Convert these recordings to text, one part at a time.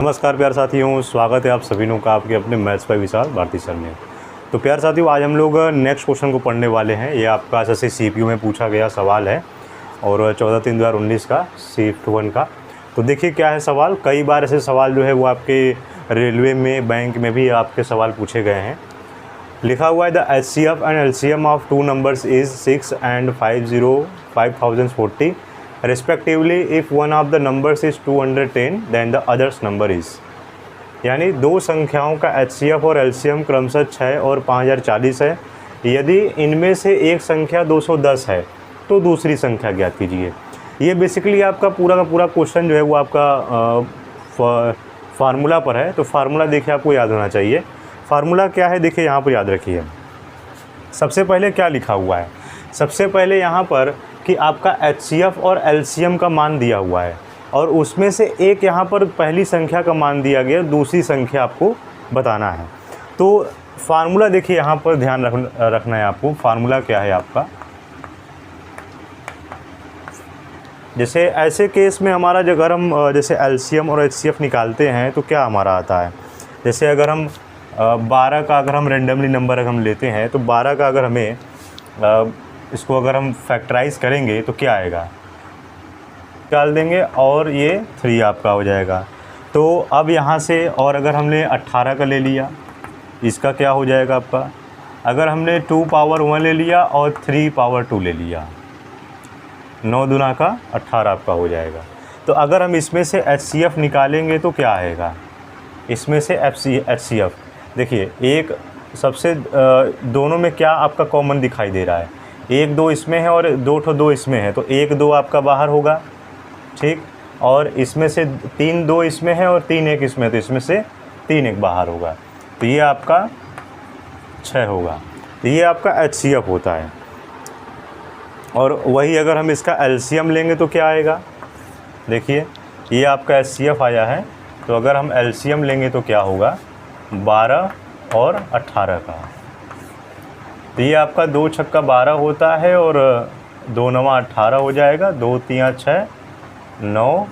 नमस्कार प्यार साथियों, स्वागत है आप सभी का आपके अपने maths by Vishal Bharti sir में। तो प्यार साथियों, आज हम लोग नेक्स्ट क्वेश्चन को पढ़ने वाले हैं। ये आपका एसएससी सीपीयू में पूछा गया सवाल है और 14/3/2019 का शिफ्ट 1 का। तो देखिए क्या है सवाल। कई बार ऐसे सवाल जो है वो आपके रेलवे में, बैंक में भी आपके सवाल पूछे गए हैं। लिखा हुआ है the HCF and LCM of two numbers is 6 and 5040 respectively if one of the numbers is 210 then the others number is। यानी दो संख्याओं का HCF और LCM क्रमशः 6 और 5040 है। यदि इनमें से एक संख्या 210 है तो दूसरी संख्या ज्ञात कीजिए। ये बेसिकली आपका पूरा का पूरा क्वेश्चन जो है वो आपका फार्मूला पर है। तो फार्मूला देखिए आपको याद होना चाहिए। फार्मूला क्या है देखिए यहाँ पर याद रखिए। सबसे पहले क्या लिखा हुआ है, सबसे पहले यहाँ पर कि आपका HCF और LCM का मान दिया हुआ है और उसमें से एक यहाँ पर पहली संख्या का मान दिया गया, दूसरी संख्या आपको बताना है। तो फार्मूला देखिए यहाँ पर ध्यान रखना है आपको। फार्मूला क्या है आपका, जैसे ऐसे केस में हमारा अगर हम जैसे LCM और HCF निकालते हैं तो क्या हमारा आता है। जैसे अगर हम 12 का अगर हम रेंडमली नंबर अगर हम लेते हैं तो 12 का अगर हमें इसको अगर हम फैक्टराइज करेंगे तो क्या आएगा, डाल देंगे और ये 3 आपका हो जाएगा। तो अब यहाँ से और अगर हमने 18 का ले लिया, इसका क्या हो जाएगा आपका। अगर हमने 2 पावर 1 ले लिया और 3 पावर 2 ले लिया, 9 दूना का 18 आपका हो जाएगा। तो अगर हम इसमें से HCF निकालेंगे तो क्या आएगा, इसमें से HCF देखिए एक सबसे दोनों में क्या आपका कॉमन दिखाई दे रहा है, 1 2 इसमें है और 2 इसमें है। तो 1 2 आपका बाहर होगा, ठीक। और इसमें से 3 2 इसमें है और 3 1 इसमें है, तो इसमें से 3 1 बाहर होगा। तो ये आपका 6 होगा। तो ये आपका HCF होता है। और वही अगर हम इसका LCM लेंगे तो क्या आएगा, देखिए ये आपका HCF आया है। तो अगर हम LCM लेंगे तो क्या होगा, 12 और 18 का। तो ये आपका 2 छक्का 12 होता है और 2 9 18 हो जाएगा। 2 3 6 9,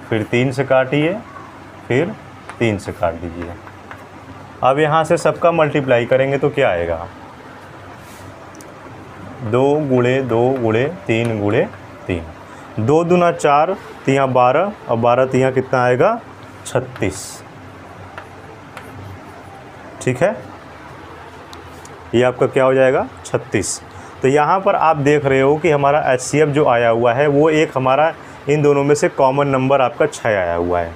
फिर 3 से काटिए, फिर 3 से काट दीजिए। अब यहाँ से सबका मल्टीप्लाई करेंगे तो क्या आएगा, 2 गुणे 2 गुणे 3 गुणे 3, 2 दूना 4, 3 12 और 12 3 कितना आएगा, 36। ठीक है, ये आपका क्या हो जाएगा, 36। तो यहाँ पर आप देख रहे हो कि हमारा HCF जो आया हुआ है वो एक हमारा इन दोनों में से कॉमन नंबर आपका 6 आया हुआ है।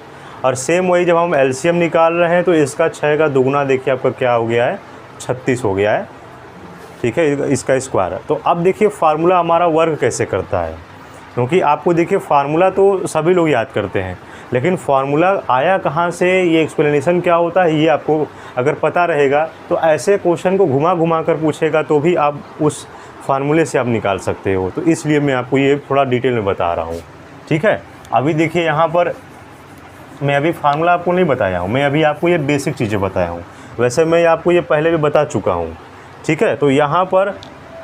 और सेम वही जब हम LCM निकाल रहे हैं तो इसका 6 का दुगुना देखिए आपका क्या हो गया है, 36 हो गया है। ठीक है, इसका स्क्वायर। तो अब देखिए फार्मूला हमारा वर्क कैसे करता है, क्योंकि आपको देखिए फार्मूला तो सभी लोग याद करते हैं, लेकिन फार्मूला आया कहाँ से, ये एक्सप्लेनेशन क्या होता है, ये आपको अगर पता रहेगा तो ऐसे क्वेश्चन को घुमा घुमा कर पूछेगा तो भी आप उस फार्मूले से आप निकाल सकते हो। तो इसलिए मैं आपको ये थोड़ा डिटेल में बता रहा हूँ। ठीक है, अभी देखिए यहाँ पर मैं अभी फार्मूला आपको नहीं बताया हूँ, मैं अभी आपको ये बेसिक चीज़ें बताया हूँ। वैसे मैं आपको ये पहले भी बता चुका हूँ। ठीक है, तो यहाँ पर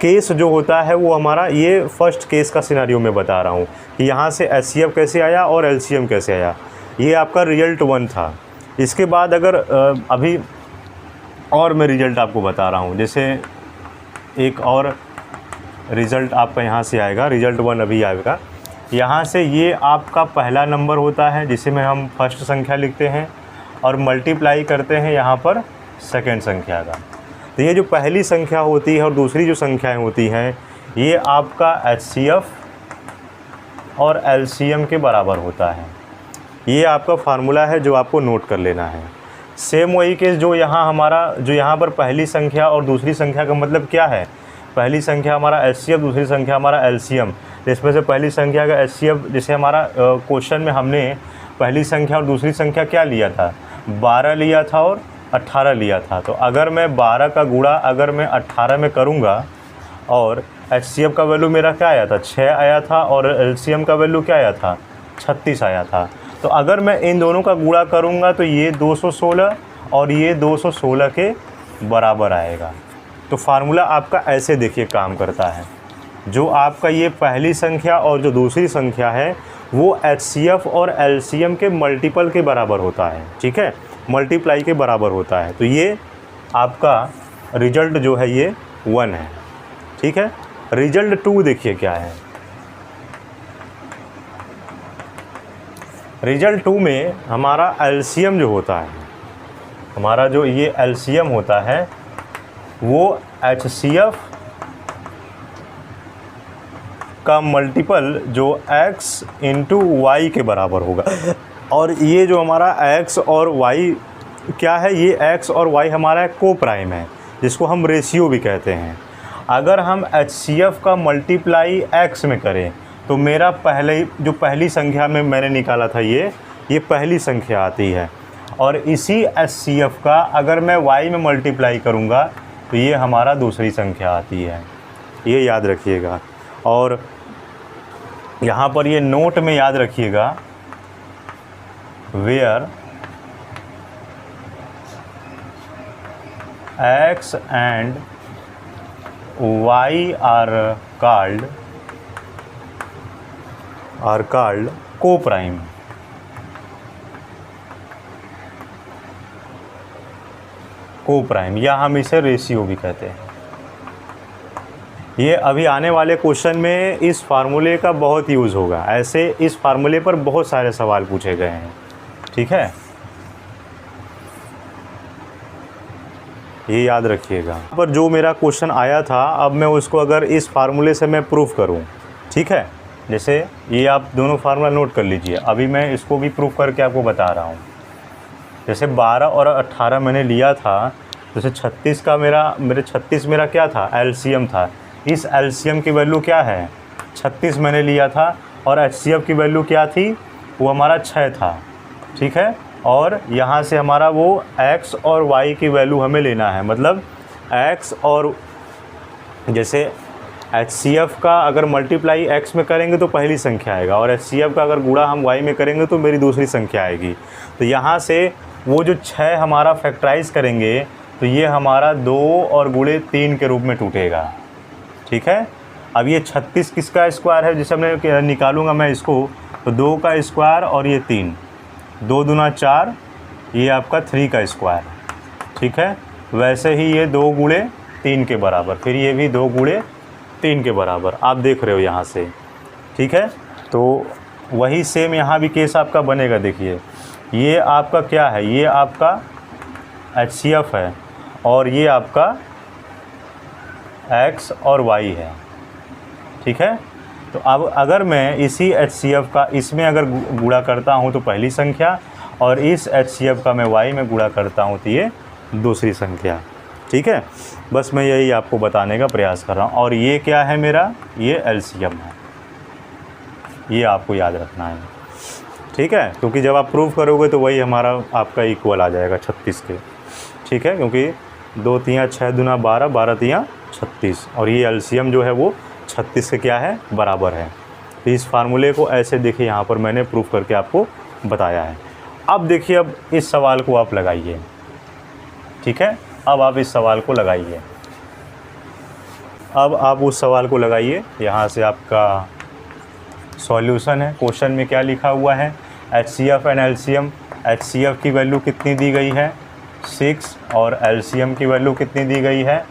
केस जो होता है वो हमारा ये फर्स्ट केस का सिनेरियो में बता रहा हूँ कि यहाँ से HCF कैसे आया और LCM कैसे आया। ये आपका रिजल्ट 1 था। इसके बाद अगर अभी और मैं रिज़ल्ट आपको बता रहा हूँ, जैसे एक और रिज़ल्ट आपका यहाँ से आएगा, रिज़ल्ट 1 अभी आएगा। यहाँ से ये आपका पहला नंबर होता है जिसे में हम फर्स्ट संख्या लिखते हैं और मल्टीप्लाई करते हैं यहाँ पर सेकेंड संख्या का। तो ये जो पहली संख्या होती है और दूसरी जो संख्याएं होती हैं ये आपका HCF और LCM के बराबर होता है। ये आपका फार्मूला है जो आपको नोट कर लेना है। सेम वही केस जो यहाँ हमारा, जो यहाँ पर पहली संख्या और दूसरी संख्या का मतलब क्या है, पहली संख्या हमारा HCF, दूसरी संख्या हमारा LCM। जिसमें से पहली संख्या का HCF, जैसे हमारा क्वेश्चन में हमने पहली संख्या और दूसरी संख्या क्या लिया था, 12 लिया था और 18 लिया था। तो अगर मैं 12 का गुणा अगर मैं 18 में करूँगा और HCF का वैल्यू मेरा क्या आया था, 6 आया था और LCM का वैल्यू क्या आया था, 36 आया था। तो अगर मैं इन दोनों का गुणा करूँगा तो ये 216 और ये 216 के बराबर आएगा। तो फार्मूला आपका ऐसे देखिए काम करता है। जो आपका ये पहली संख्या और जो दूसरी संख्या है वो HCF और LCM के मल्टीपल के बराबर होता है, ठीक है, मल्टीप्लाई के बराबर होता है। तो ये आपका रिजल्ट जो है ये 1 है, ठीक है। रिजल्ट 2 देखिए क्या है। रिजल्ट 2 में हमारा LCM जो होता है, हमारा जो ये LCM होता है वो HCF का मल्टीपल जो x इंटू वाई के बराबर होगा। और ये जो हमारा x और y क्या है, ये x और y हमारा को प्राइम है, जिसको हम रेशियो भी कहते हैं। अगर हम HCF का मल्टीप्लाई x में करें तो मेरा पहली संख्या में मैंने निकाला था ये पहली संख्या आती है। और इसी HCF का अगर मैं y में मल्टीप्लाई करूँगा तो ये हमारा दूसरी संख्या आती है, ये याद रखिएगा। और यहाँ पर ये नोट में याद रखिएगा, where x and y are called coprime. या हम इसे रेशियो भी कहते हैं। ये अभी आने वाले क्वेश्चन में इस फार्मूले का बहुत यूज़ होगा। ऐसे इस फार्मूले पर बहुत सारे सवाल पूछे गए हैं, ठीक है, ये याद रखिएगा। पर जो मेरा क्वेश्चन आया था, अब मैं उसको अगर इस फार्मूले से मैं प्रूफ करूं, ठीक है, जैसे ये आप दोनों फार्मूला नोट कर लीजिए। अभी मैं इसको भी प्रूफ करके आपको बता रहा हूं। जैसे 12 और 18 मैंने लिया था, जैसे 36 का मेरे 36 मेरा क्या था, LCM था। इस LCM की वैल्यू क्या है, 36 मैंने लिया था, और HCF की वैल्यू क्या थी, वो हमारा 6 था, ठीक है। और यहाँ से हमारा वो x और y की वैल्यू हमें लेना है। मतलब x और जैसे HCF का अगर मल्टीप्लाई x में करेंगे तो पहली संख्या आएगा, और HCF का अगर गुणा हम y में करेंगे तो मेरी दूसरी संख्या आएगी। तो यहाँ से वो जो 6 हमारा फैक्टराइज करेंगे तो ये हमारा 2 और गुणे 3 के रूप में टूटेगा, ठीक है। अब ये 36 किसका स्क्वायर है, जिसे मैं निकालूंगा मैं इसको, तो 2 का स्क्वायर और ये 3, 2 दूना 4, ये आपका 3 का स्क्वायर, ठीक है। वैसे ही ये 2 गुणे 3 के बराबर, फिर ये भी 2 गुणे 3 के बराबर, आप देख रहे हो यहाँ से, ठीक है। तो वही सेम यहाँ भी केस आपका बनेगा। देखिए ये आपका क्या है, ये आपका HCF है और ये आपका x और y है, ठीक है। तो अब अगर मैं इसी HCF का इसमें अगर गुणा करता हूँ तो पहली संख्या, और इस HCF का मैं y में गुणा करता हूँ तो ये दूसरी संख्या, ठीक है। बस मैं यही आपको बताने का प्रयास कर रहा हूँ। और ये क्या है मेरा, ये LCM है, ये आपको याद रखना है, ठीक है। क्योंकि जब आप प्रूव करोगे तो वही हमारा आपका इक्वल आ जाएगा 36 के, ठीक है। क्योंकि 2 तियाँ 6 दूना 12, 12 तियाँ 36, और ये LCM जो है वो 36 के क्या है, बराबर है। तो इस फार्मूले को ऐसे देखिए, यहाँ पर मैंने प्रूफ करके आपको बताया है। अब देखिए, अब इस सवाल को आप लगाइए, ठीक है। अब आप इस सवाल को लगाइए, अब आप उस सवाल को लगाइए। यहाँ से आपका सॉल्यूशन है। क्वेश्चन में क्या लिखा हुआ है, HCF एंड LCM। HCF की वैल्यू कितनी दी गई है, 6, और LCM की वैल्यू कितनी दी गई है,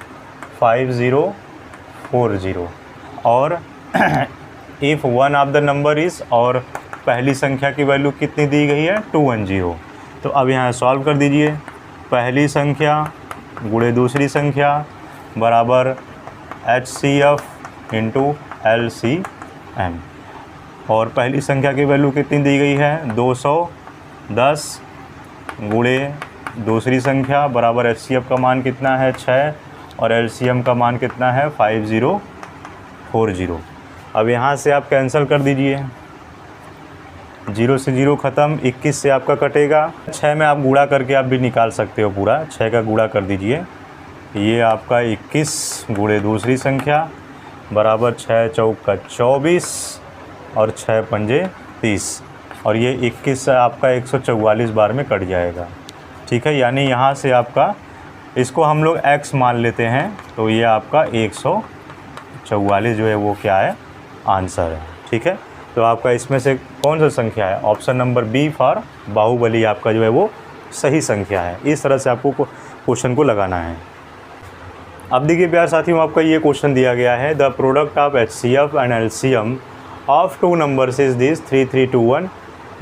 5040। और if one of the number is, और पहली संख्या की वैल्यू कितनी दी गई है, 210। तो अब यहाँ सॉल्व कर दीजिए। पहली संख्या गुणे दूसरी संख्या बराबर HCF इंटू LCM, और पहली संख्या की वैल्यू कितनी दी गई है, 210 गुणे दूसरी संख्या बराबर HCF का मान कितना है, 6, और LCM का मान कितना है, 5040। अब यहाँ से आप कैंसिल कर दीजिए, 0 से 0 ख़त्म, 21 से आपका कटेगा। 6 में आप गुणा करके आप भी निकाल सकते हो पूरा, 6 का गुणा कर दीजिए। ये आपका 21 गुणे दूसरी संख्या बराबर 6 चौका 24 और 6 पंजे 30, और ये 21 से आपका 144 बार में कट जाएगा, ठीक है। यानी यहाँ से आपका, इसको हम लोग x मान लेते हैं, तो ये आपका 144 जो है वो क्या है, आंसर है, ठीक है। तो आपका इसमें से कौन सा संख्या है? Option number B for Baahubali आपका जो है वो सही संख्या है। इस तरह से आपको क्वेश्चन को लगाना है। अब देखिए प्यार साथियों, आपका ये क्वेश्चन दिया गया है, the product of HCF and LCM of two numbers is this 3321।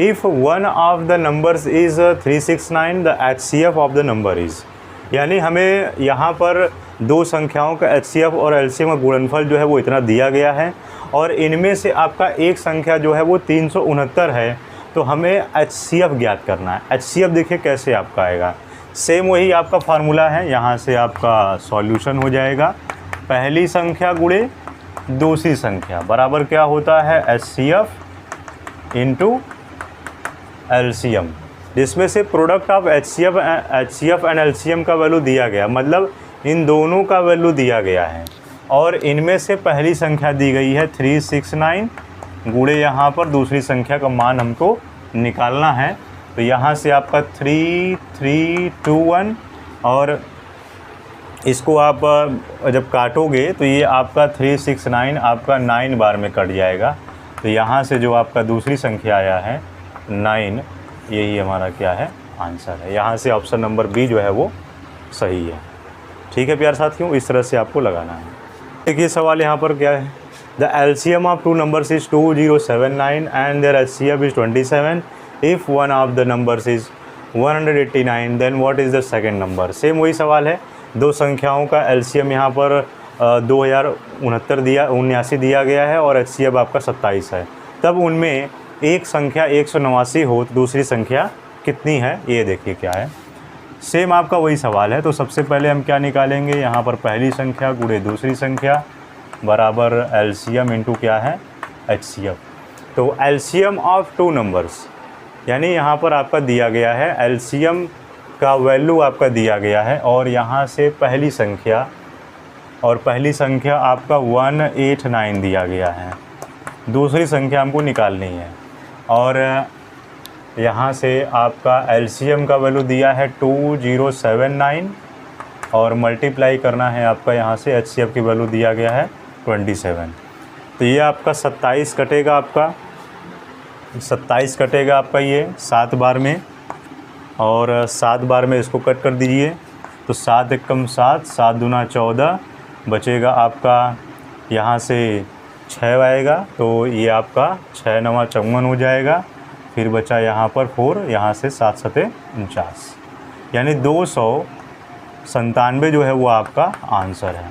If one of the numbers is 369 the HCF of the number is. यानी हमें यहाँ पर दो संख्याओं का HCF और LCM का गुणनफल जो है वो इतना दिया गया है और इनमें से आपका एक संख्या जो है वो 369 है, तो हमें HCF ज्ञात करना है। HCF देखिए कैसे आपका आएगा, सेम वही आपका फार्मूला है। यहाँ से आपका सॉल्यूशन हो जाएगा, पहली संख्या गुणे दूसरी संख्या बराबर क्या होता है? HCF इंटू LCM, जिसमें से product of HCF and LCM का वैल्यू दिया गया, मतलब इन दोनों का वैल्यू दिया गया है और इनमें से पहली संख्या दी गई है 369 गुणे यहाँ पर दूसरी संख्या का मान हमको निकालना है। तो यहाँ से आपका 3321 और इसको आप जब काटोगे तो ये आपका 369 आपका 9 बार में कट जाएगा। तो यहाँ से जो आपका दूसरी संख्या आया है 9, यही हमारा क्या है? आंसर है। यहाँ से ऑप्शन नंबर बी जो है वो सही है। ठीक है प्यार साथियों, इस तरह से आपको लगाना है। देखिए सवाल यहाँ पर क्या है, the LCM of two numbers is 2079 and their HCF is 27। If one of the numbers is 189 then what is the second number. Same वही सवाल है, दो संख्याओं का LCM यहाँ पर 2079 दिया गया है और HCF आपका 27 है। तब उनमें एक संख्या 189 हो तो दूसरी संख्या कितनी है, ये देखिए क्या है। सेम आपका वही सवाल है। तो सबसे पहले हम क्या निकालेंगे, यहाँ पर पहली संख्या गुणे दूसरी संख्या बराबर LCM इंटू क्या है? HCF। तो LCM ऑफ टू नंबर्स, यानी यहाँ पर आपका दिया गया है LCM का वैल्यू आपका दिया गया है और यहाँ से पहली संख्या और पहली संख्या आपका 189 दिया गया है, दूसरी संख्या हमको निकालनी है और यहाँ से आपका LCM का वैल्यू दिया है 2079 और मल्टीप्लाई करना है आपका यहाँ से HCF की वैल्यू दिया गया है 27। तो ये आपका 27 कटेगा, आपका 27 कटेगा आपका ये 7 बार में और 7 बार में इसको कट कर दीजिए। तो 7 एकम 7, 7 दूना 14, बचेगा आपका यहाँ से 6 आएगा। तो ये आपका 6 9 54 हो जाएगा। फिर बचा यहाँ पर 4, यहाँ से 7 7 49, यानी 297 जो है वो आपका आंसर है।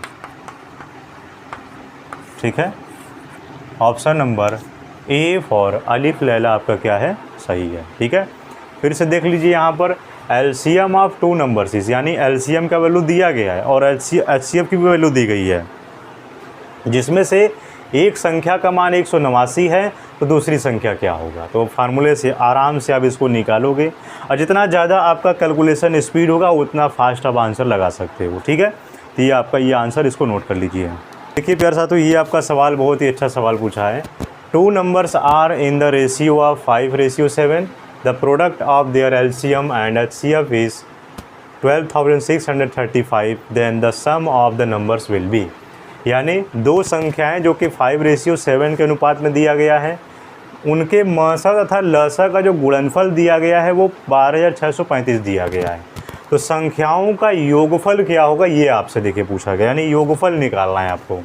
ठीक है, ऑप्शन नंबर ए फॉर अलिफ लैला आपका क्या है? सही है। ठीक है, फिर से देख लीजिए यहाँ पर LCM ऑफ टू नंबर्स इस, यानी LCM का वैल्यू दिया गया है और HCF की भी वैल्यू दी गई है, जिसमें से एक संख्या का मान 189 है तो दूसरी संख्या क्या होगा। तो फार्मूले से आराम से आप इसको निकालोगे और जितना ज़्यादा आपका कैलकुलेशन स्पीड होगा उतना फास्ट आप आंसर लगा सकते हो। ठीक है, तो ये आपका ये आंसर, इसको नोट कर लीजिए। देखिए प्यार साथियों, ये आपका सवाल बहुत ही अच्छा सवाल पूछा है। Two numbers are in the ratio of 5:7। The product of their LCM and HCF is 12,635। Then the sum of the numbers will be. यानी दो संख्याएं जो कि 5:7 के अनुपात में दिया गया है, उनके मसा तथा लसा का जो गुणनफल दिया गया है वो 12,635 दिया गया है। तो संख्याओं का योगफल क्या होगा ये आपसे देखिए पूछा गया, यानी योगफल निकालना है आपको।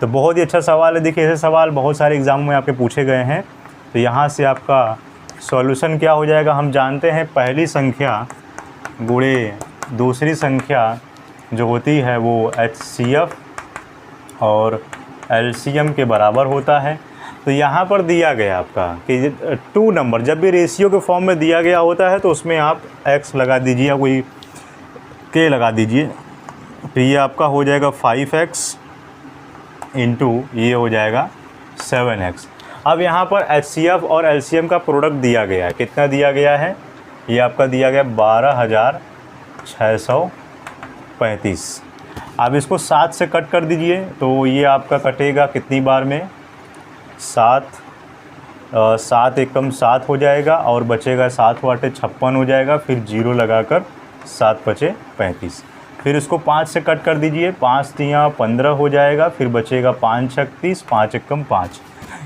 तो बहुत ही अच्छा सवाल है। देखिए ऐसे सवाल बहुत सारे एग्जाम में आपके पूछे गए हैं। तो यहाँ से आपका सॉल्यूशन क्या हो जाएगा, हम जानते हैं पहली संख्या गुणे दूसरी संख्या जो होती है वो HCF और LCM के बराबर होता है। तो यहाँ पर दिया गया आपका कि टू नंबर जब भी रेशियो के फॉर्म में दिया गया होता है तो उसमें आप x लगा दीजिए या कोई k लगा दीजिए। तो ये आपका हो जाएगा 5x इंटू ये हो जाएगा 7x। अब यहाँ पर HCF और LCM का प्रोडक्ट दिया गया है, कितना दिया गया है, ये आपका दिया गया 12,635। अब इसको 7 से कट कर दीजिए तो ये आपका कटेगा कितनी बार में, 7 एकम 7 हो जाएगा और बचेगा 7 वाटे 56 हो जाएगा। फिर 0 लगाकर 7 बचे 35। फिर इसको 5 से कट कर दीजिए, 5 3 15 हो जाएगा। फिर बचेगा 5 36, 5 एकम 5,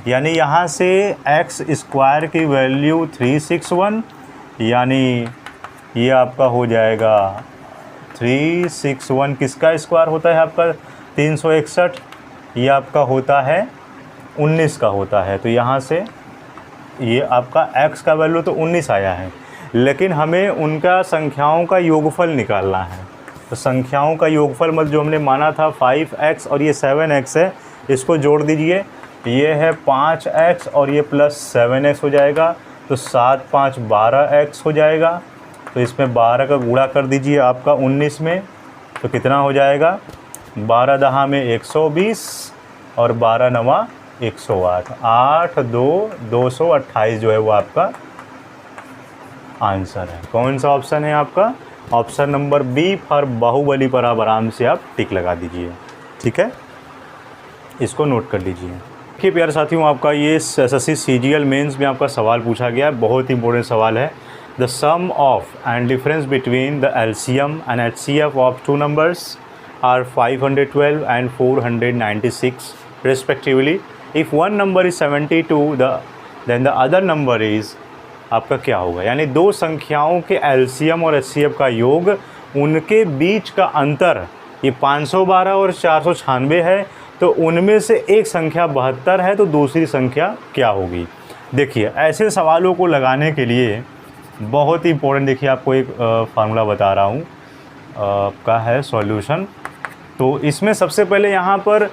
यानी यहाँ से एक्स स्क्वायर की वैल्यू 361, यानी ये आपका हो जाएगा 361 किसका स्क्वायर होता है आपका 361, ये आपका होता है 19 का होता है। तो यहाँ से ये आपका x का वैल्यू तो 19 आया है, लेकिन हमें उनका संख्याओं का योगफल निकालना है। तो संख्याओं का योगफल मतलब जो हमने माना था 5x और ये 7x है, इसको जोड़ दीजिए। ये है 5x और ये प्लस 7x हो जाएगा, तो 7 5 12x हो जाएगा। तो इसमें 12 का गुणा कर दीजिए आपका 19 में, तो कितना हो जाएगा 12 दहा में 120 और 12 नवा 108, 8 2 228 जो है वो आपका आंसर है। कौन सा ऑप्शन है आपका? Option number B for Baahubali पर आप आराम से आप टिक लगा दीजिए। ठीक है, इसको नोट कर लीजिए। देखिए प्यारे साथियों, आपका ये एसएससी सीजीएल मेंस में आपका सवाल पूछा गया है, बहुत ही इंपॉर्टेंट सवाल है। The sum of and difference between the LCM and HCF of two numbers are 512 and 496 respectively. If one number is 72 then the other number is आपका क्या होगा? यानी दो संख्याओं के एलसीएम और एचसीएफ का योग, उनके बीच का अंतर ये 512 और 496 है, तो उनमें से एक संख्या 72 है, तो दूसरी संख्या क्या होगी? देखिए ऐसे सवालों को लगाने के लिए बहुत ही इंपॉर्टेंट, देखिए आपको एक फार्मूला बता रहा हूँ, आपका है सॉल्यूशन। तो इसमें सबसे पहले यहाँ पर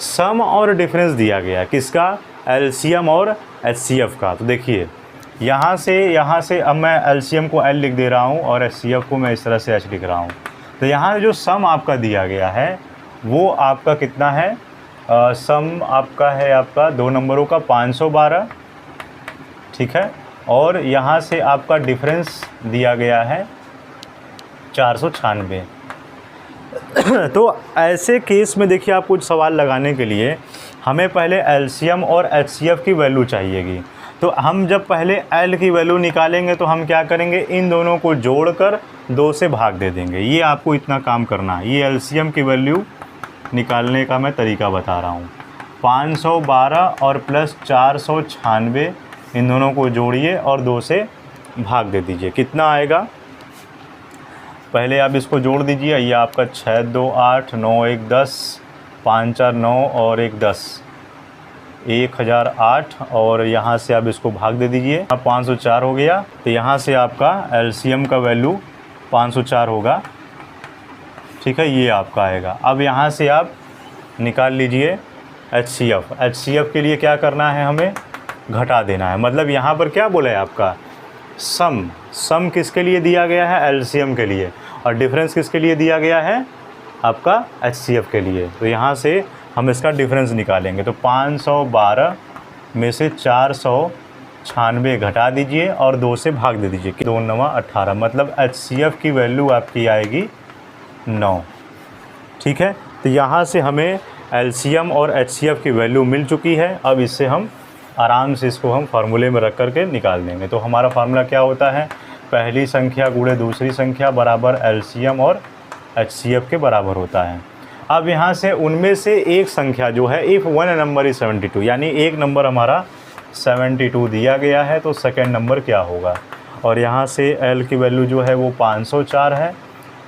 सम और डिफरेंस दिया गया है, किसका? एलसीएम और एचसीएफ का। तो देखिए यहाँ से अब मैं एलसीएम को एल लिख दे रहा हूँ और एचसीएफ को मैं इस तरह से एच लिख रहा हूँ। तो यहाँ जो सम आपका दिया गया है वो आपका कितना है? सम आपका है आपका दो नंबरों का 512, ठीक है, और यहाँ से आपका डिफरेंस दिया गया है 496। तो ऐसे केस में देखिए आपको सवाल लगाने के लिए हमें पहले एलसीएम और एचसीएफ की वैल्यू चाहिएगी। तो हम जब पहले एल की वैल्यू निकालेंगे तो हम क्या करेंगे? इन दोनों को जोड़कर 2 से भाग दे देंगे। ये आपको इतना काम करना है। ये एलसीएम की वैल्यू निकालने का मैं तरीका बता रहा हूँ। 512 और प्लस 496 इन दोनों को जोड़िए और 2 से भाग दे दीजिए। कितना आएगा? पहले आप इसको जोड़ दीजिए। ये आपका 6 2 8 9 1 10 5 4 9 और 1 10 1008, और यहाँ से आप इसको भाग दे दीजिए। 504 हो गया। तो यहाँ से आपका एलसीएम का वैल्यू 504 होगा, ठीक है, ये आपका आएगा। अब यहाँ से आप निकाल लीजिए एचसीएफ। एचसीएफ के लिए क्या करना है? हमें घटा देना है। मतलब यहाँ पर क्या बोला है आपका? सम किसके लिए दिया गया है? एलसीएम के लिए। और डिफरेंस किसके लिए दिया गया है? आपका एचसीएफ के लिए। तो यहाँ से हम इसका डिफरेंस निकालेंगे। तो 512 में से 496 घटा दीजिए और 2 से भाग दे दीजिए। 2 9 18, मतलब एचसीएफ की वैल्यू आपकी आएगी 9, ठीक है। तो यहाँ से हमें एलसीएम और एचसीएफ की वैल्यू मिल चुकी है। अब इससे हम आराम से इसको हम फार्मूले में रख करके निकाल देंगे। तो हमारा फार्मूला क्या होता है? पहली संख्या गुणे दूसरी संख्या बराबर एलसीएम और एचसीएफ के बराबर होता है। अब यहाँ से उनमें से एक संख्या जो है, इफ़ वन नंबर इज़ 72, यानी एक नंबर हमारा 72 दिया गया है, तो सेकंड नंबर क्या होगा? और यहाँ से एल की वैल्यू जो है वो 504 है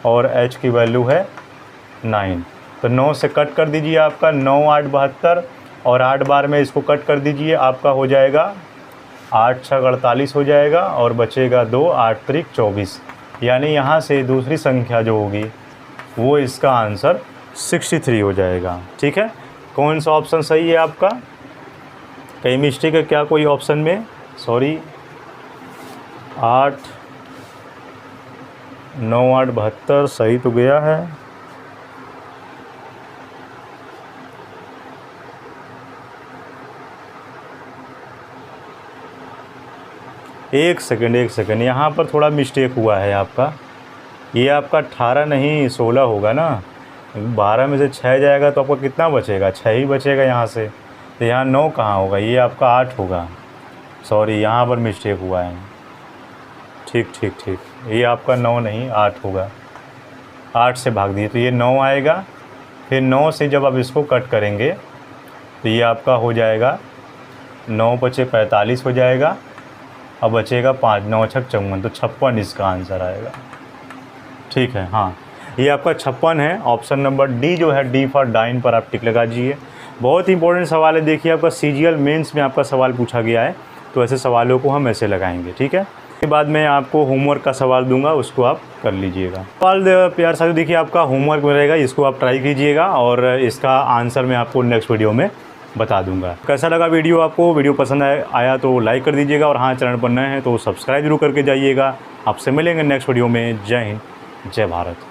और एच की वैल्यू है 9। तो 9 से कट कर दीजिए आपका 9 8 72, और 8 बार में इसको कट कर दीजिए, आपका हो जाएगा 8 6 48 हो जाएगा, और बचेगा 2 8 3 24। यानी यहाँ से दूसरी संख्या जो होगी वो इसका आंसर 63 हो जाएगा, ठीक है। कौन सा ऑप्शन सही है आपका? कहीं मिस्टेक है क्या कोई ऑप्शन में? सॉरी, 8 9 8 72 सही तो गया है। एक सेकंड, यहाँ पर थोड़ा मिस्टेक हुआ है आपका। ये आपका 18 नहीं 16 होगा ना। 12 में से 6 जाएगा तो आपका कितना बचेगा? 6 ही बचेगा यहाँ से। तो यहाँ 9 कहाँ होगा? ये आपका 8 होगा। सॉरी, यहाँ पर मिस्टेक हुआ है। ठीक, ये आपका 9 नहीं 8 होगा। 8 से भाग दिए तो ये 9 आएगा। फिर 9 से जब आप इसको कट करेंगे तो ये आपका हो जाएगा 9 बचे 45 हो जाएगा, अब बचेगा 5, 9 छक 54, तो 56 इसका आंसर आएगा। ठीक है, हाँ ये आपका 56 है। ऑप्शन नंबर डी जो है, डी फॉर डाइन पर आप टिक लगा दीजिए। बहुत ही इंपॉर्टेंट सवाल है, देखिए आपका CGL मेंस में आपका सवाल पूछा गया है, तो ऐसे सवालों को हम ऐसे लगाएंगे। ठीक है, उसके बाद मैं आपको होमवर्क का सवाल दूंगा, उसको आप कर लीजिएगा। सवाल प्यार साथियों देखिए आपका होमवर्क में रहेगा, इसको आप ट्राई कीजिएगा और इसका आंसर मैं आपको नेक्स्ट वीडियो में बता दूंगा। कैसा लगा वीडियो आपको? वीडियो पसंद आया तो लाइक कर दीजिएगा और हाँ चैनल पर नए हैं तो सब्सक्राइब जरूर करके जाइएगा। आपसे मिलेंगे नेक्स्ट वीडियो में। जय हिंद, जय भारत।